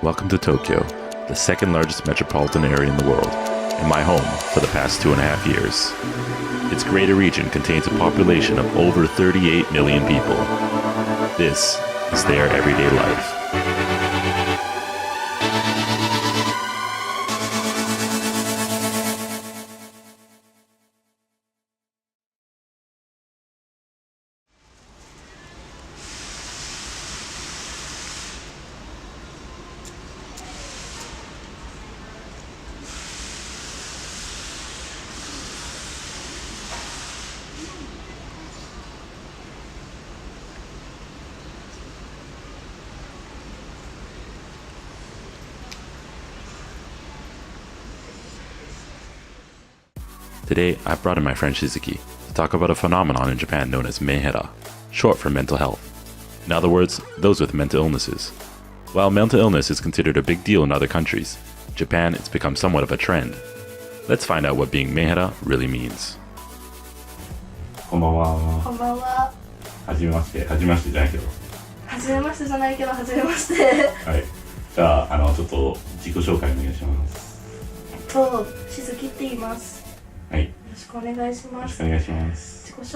Welcome to Tokyo, the second largest metropolitan area in the world, and my home for the past 2.5 years. Its greater region contains a population of over 38 million people. This is their everyday life. Today, I brought in my friend Shizuki to talk about a phenomenon in Japan known as meihera, short for mental health. In other words, those with mental illnesses. While mental illness is considered a big deal in other countries, in Japan it's become somewhat of a trend. Let's find out what being meihera really means. こんばんは。こんばんは。はじめまして。はじめましてじゃないけど。はじめましてじゃないけど、はじめまして。はい。じゃあ、ちょっと自己紹介お願いします。しずきって言います。はい。よよろしくお願いします。ろしくお願いします。自己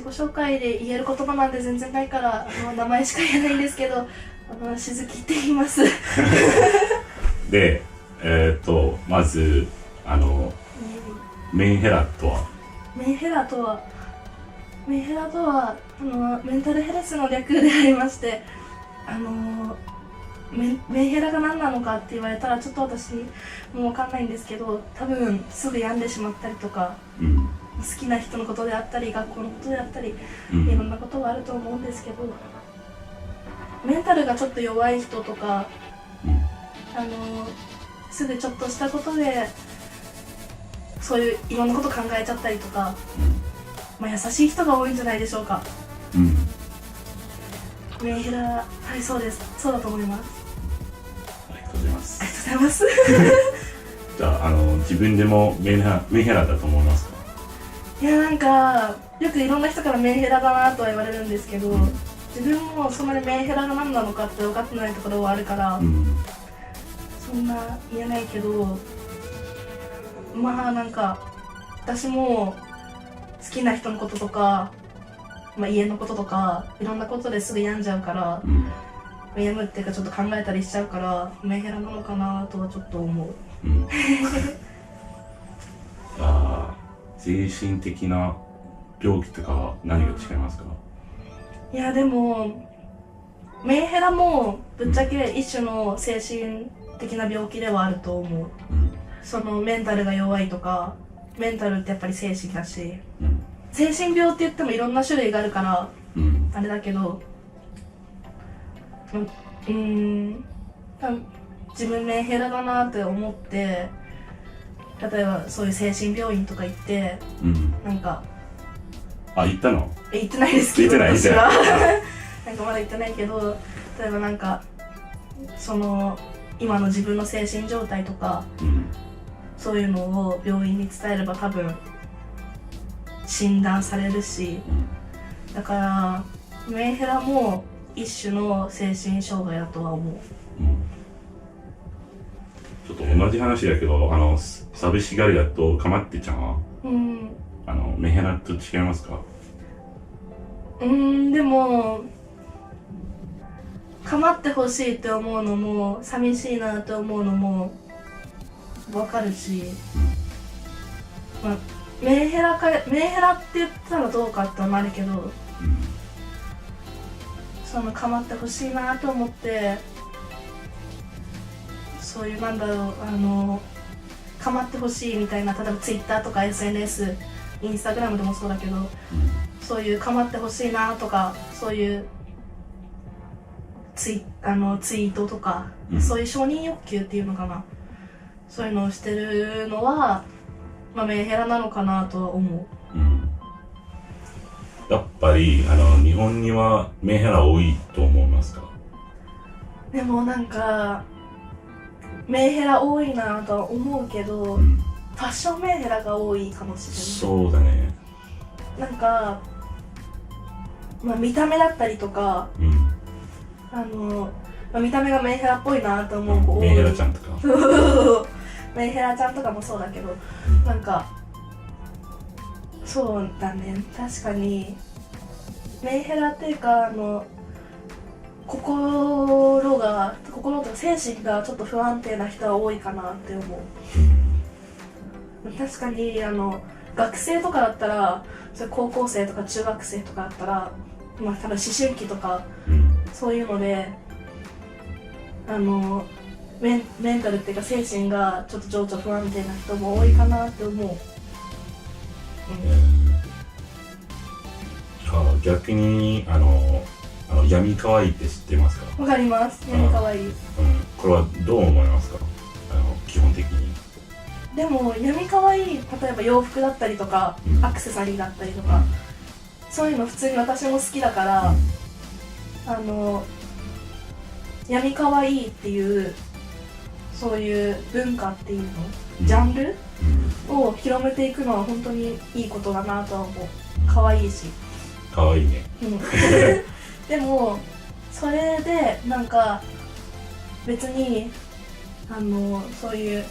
紹介で言える言葉なんで全然ないから、名前しか言えないんですけど、しずきって言います。で、まず、メンヘラとはメンヘラとは、メンタルヘルスの略でありまして、メンヘラが何なのかって言われたらちょっと私もう分かんないんですけど、多分すぐ病んでしまったりとか、好きな人のことであったり学校のことであったり、いろんなことがあると思うんですけど、メンタルがちょっと弱い人とか、すぐちょっとしたことでそういういろんなこと考えちゃったりとか、優しい人が多いんじゃないでしょうか。メンヘラ、はい、そうです。そうだと思います。ありがとうございます。ありがとうございます。じゃあ、自分でもメンヘラだと思いますか？いや、なんかよくいろんな人からメンヘラだなとは言われるんですけど、自分もそんなにメンヘラが何なのかって分かってないところはあるから、そんな言えないけど、なんか私も好きな人のこととか、家のこととかいろんなことですぐ病んじゃうから、病むっていうかちょっと考えたりしちゃうからメンヘラなのかなとはちょっと思う。精神的な病気とかは何が違いますか？いや、でもメンヘラもぶっちゃけ一種の精神的な病気ではあると思う。そのメンタルが弱いとか、メンタルってやっぱり精神だし、精神病って言ってもいろんな種類があるから、あれだけど、自分メンヘラだなって思って、例えばそういう精神病院とか行って、なんか行ったの？行ってないですけど、私はなんかまだ行ってないけど、例えばなんかその今の自分の精神状態とか、そういうのを病院に伝えれば多分診断されるし、だからメンヘラも一種の精神障害だとは思う。ちょっと同じ話だけど、寂しがり屋とかまってちゃんは、メンヘラと違いますか？でも構ってほしいって思うのも寂しいなって思うのも分かるし、メンヘラって言ったらどうかってのもあるけど、その構ってほしいなと思って、そういう構ってほしいみたいな、例えば Twitter とか SNS、インスタグラムでもそうだけど、そういう構ってほしいなとか、そういうツイートとか、そういう承認欲求っていうのかな、そういうのをしてるのは、メンヘラなのかなとは思う。やっぱり日本にはメンヘラ多いと思いますか？でもなんかメンヘラ多いなとは思うけど、ファッションメンヘラが多いかもしれない。そうだね。なんか、見た目だったりとか、見た目がメンヘラっぽいなと思う子多い。メンヘラちゃんとかメンヘラちゃんとかもそうだけど、なんかそうだね、確かにメンヘラっていうか心とか精神がちょっと不安定な人は多いかなって思う。確かに学生とかだったら、それ高校生とか中学生とかだったら、まあ多分思春期とか、そういうのでメンタルっていうか精神がちょっと情緒不安定な人も多いかなって思う。逆に闇可愛いって知ってますか？わかります。闇可愛い。これはどう思いますか？基本的に。でも闇可愛い、例えば洋服だったりとか、アクセサリーだったりとか、そういうの普通に私も好きだから、闇可愛いっていうそういう文化っていうの、ジャンルを広めていくのは本当にいいことだなとは思う。可愛いし。可愛いね。でもそれでなんか別にそういう、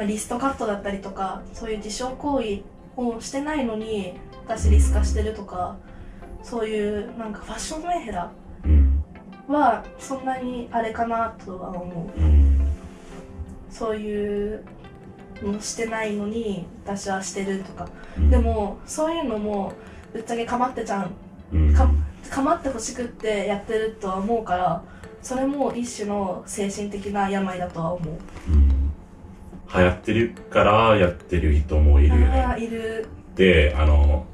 リストカットだったりとか、そういう自傷行為をしてないのに私リス化してるとか、そういうなんかファッションメンヘラはそんなにあれかなとは思う。そういうのしてないのに私はしてるとか、でもそういうのもぶっちゃけかまってちゃん、かまってほしくってやってるとは思うから、それも一種の精神的な病だとは思う。流行ってるからやってる人もいるよね。いる。で、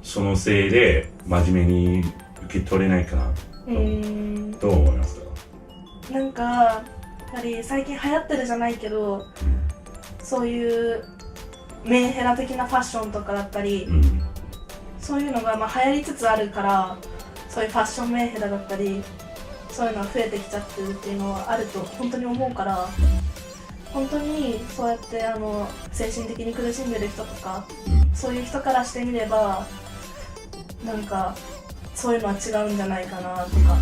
そのせいで真面目に受け取れないかな。どう思いますか？なんかやっぱり最近流行ってるじゃないけど、そういうメンヘラ的なファッションとかだったり、そういうのが流行りつつあるから、そういうファッションメンヘラだったり、そういうのが増えてきちゃってるっていうのはあると本当に思うから、本当にそうやって精神的に苦しんでる人とか、そういう人からしてみればなんかそういうのは違うんじゃないかなとか、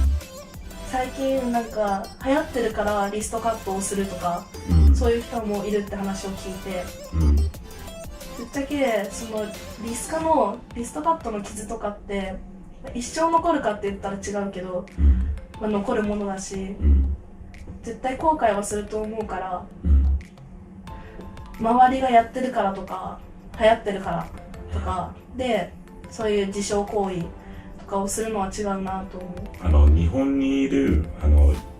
最近なんか流行ってるからリストカットをするとか、そういう人もいるって話を聞いて、ぶっちゃけそのリストカットの傷とかって一生残るかって言ったら違うけど、残るものだし、絶対後悔はすると思うから、周りがやってるからとか流行ってるからとかでそういう自傷行為とかをするのは違うなと思う。日本にいる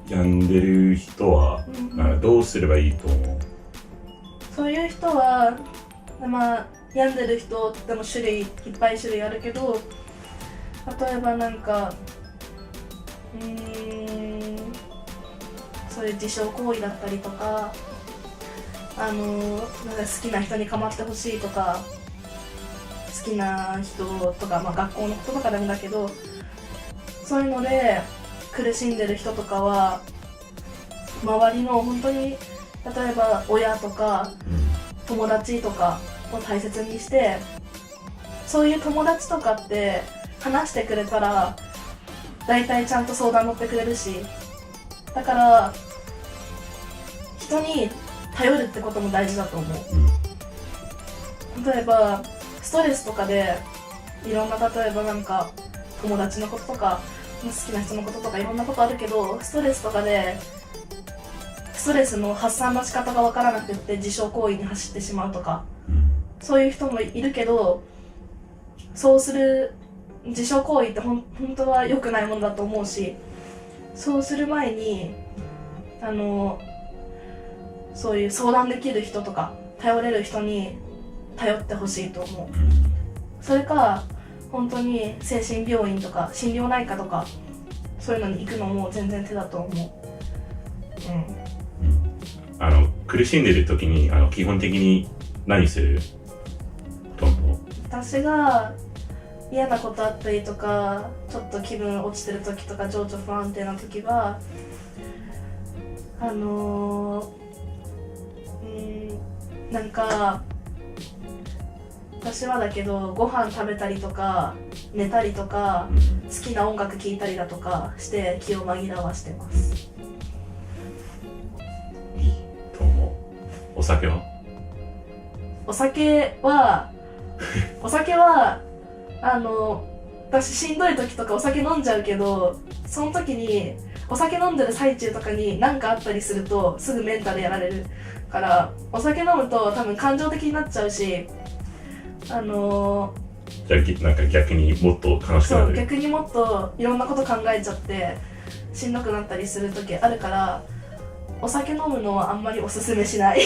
病んでる人は、どうすればいいと思う？そういう人は病んでる人ってもいっぱい種類あるけど、例えばなんかそういう自傷行為だったりとか、なんか好きな人に構ってほしいとか、好きな人とか、学校のこととかでもだけど、そういうので苦しんでる人とかは周りの本当に例えば親とか友達とかを大切にして、そういう友達とかって話してくれたら大体ちゃんと相談乗ってくれるし、だから人に頼るってことも大事だと思う。例えばストレスとかでいろんな、例えばなんか友達のこととか好きな人のこととかいろんなことあるけど、ストレスとかでストレスの発散の仕方が分からなくって自傷行為に走ってしまうとか、そういう人もいるけど、そうする自傷行為って本当は良くないものだと思うし、そうする前にそういう相談できる人とか頼れる人に頼ってほしいと思う。それか本当に精神病院とか心療内科とかそういうのに行くのも全然手だと思う。苦しんでる時に基本的に何すると思う？私が嫌なことあったりとか、ちょっと気分落ちてる時とか情緒不安定な時はなんか私はだけどご飯食べたりとか寝たりとか好きな音楽聴いたりだとかして気を紛らわしてます。と思う。お酒はお酒は私しんどい時とかお酒飲んじゃうけど、その時にお酒飲んでる最中とかに何かあったりするとすぐメンタルやられるから、お酒飲むと多分感情的になっちゃうし、じゃあなんか逆にもっと悲しくなる。そう、逆にもっといろんなこと考えちゃってしんどくなったりする時あるから、お酒飲むのはあんまりおすすめしない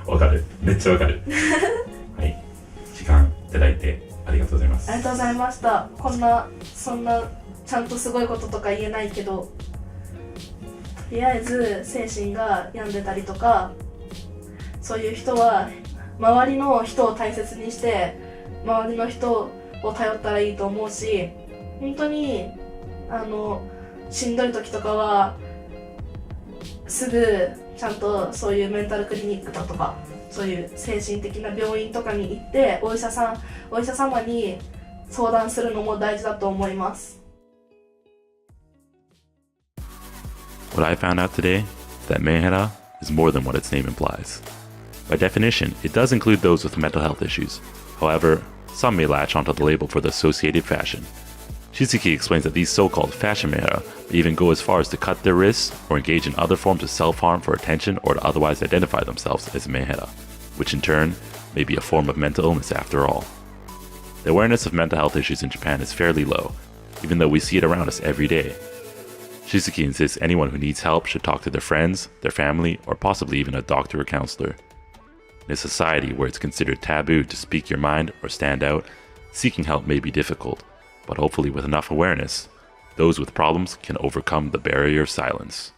わかる、めっちゃわかるはい、時間いただいてありがとうございます。ありがとうございました。そんなちゃんとすごいこととか言えないけど、とりあえず精神が病んでたりとか、そういう人は周りの人を大切にして周りの人を頼ったらいいと思うし、本当にしんどい時とかはすぐちゃんとそういうメンタルクリニックだとか、そういう精神的な病院とかに行ってお医者様に相談するのも大事だと思います。 What I found out today is that Mehera is more than what its name implies. By definition, it does include those with mental health issues. However, some may latch onto the label for the associated fashion. Shizuki explains that these so-called fashion Mehera may even go as far as to cut their wrists or engage in other forms of self-harm for attention or to otherwise identify themselves as Mehera, which in turn may be a form of mental illness after all. The awareness of mental health issues in Japan is fairly low, even though we see it around us every day. Shizuki insists anyone who needs help should talk to their friends, their family, or possibly even a doctor or counselor. In a society where it's considered taboo to speak your mind or stand out, seeking help may be difficult, but hopefully with enough awareness, those with problems can overcome the barrier of silence.